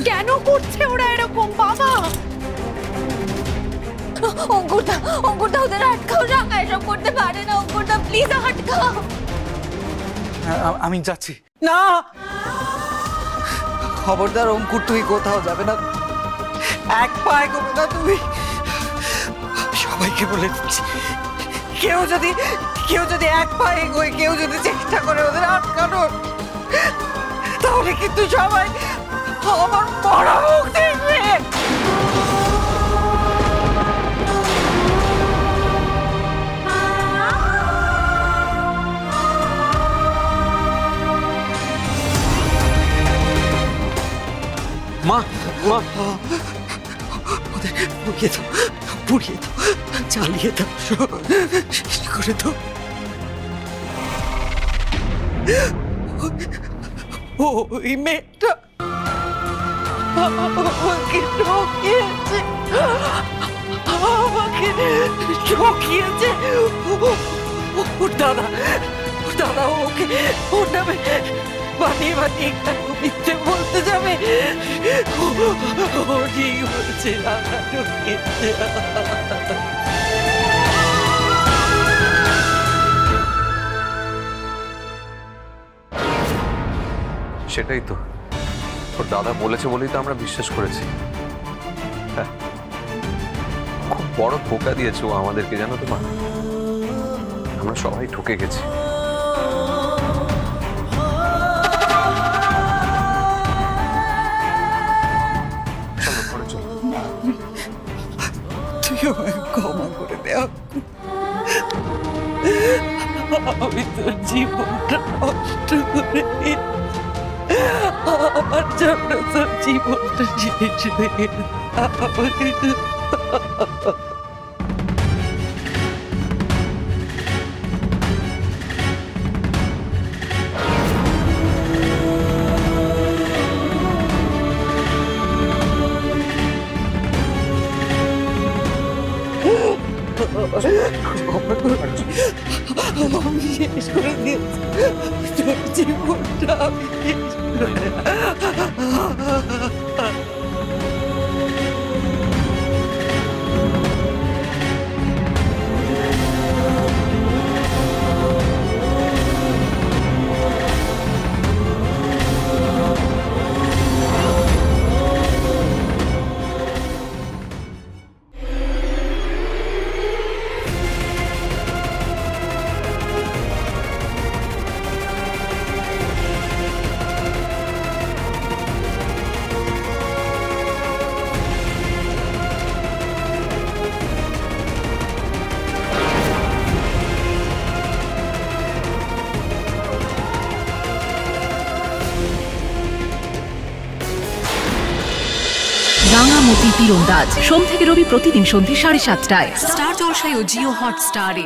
কেন করছে ওরা এরকম বাবা? অঙ্কুরদা, অঙ্কুরদা ওদের আটকাও, রাঙা এসব করতে পারে না। অঙ্কুরদা প্লিজ আটকাও। আমি যাচ্ছি। না, খবরদার অঙ্কুর, তুই কোথাও যাবে না, এক পা এগোবে না তুমি। সবাইকে বলে দিচ্ছি, কেউ যদি এক পা এগোয়, কেউ যদি চেষ্টা করে ওদের আটকানোর, তাহলে কিন্তু সবাই আমার মরা মুখ দেখবে। মা, মা, ওদের পুড়িয়ে দাও, জ্বালিয়ে দাও, শেষ করে দাও। ওই মেয়েটা আমাকে ঠকিয়েছে, ওর দাদা ওকে ওর নামে বানিয়ে মিথ্যে বলতে যাবে। ও ঠিক বলছে, রাঙা ঠকিয়েছে। সেটাই তো, ওর দাদা বলেছে বলেই তো আমরা বিশ্বাস করেছি। হ্যাঁ, খুব বড় ধোঁকা দিয়েছে ও আমাদেরকে, জানো তো মা। আমরা সবাই ঠকে গেছি। চলো ঘরে চলো। তুই আমাকে ক্ষমা করে দে। আমি তোর জীবনটা নষ্ট করে আমার জন্য তোর জীবনটা শেষ হয়ে আমি শেষ করে দিয়েছি তোর জীবনটা, আমি শেষ করে। রাঙামতি তীরন্দাজ সোম থেকে রবি প্রতিদিন সন্ধ্যে 7:30টায় স্টার জলসায় ও জিও হটস্টারে।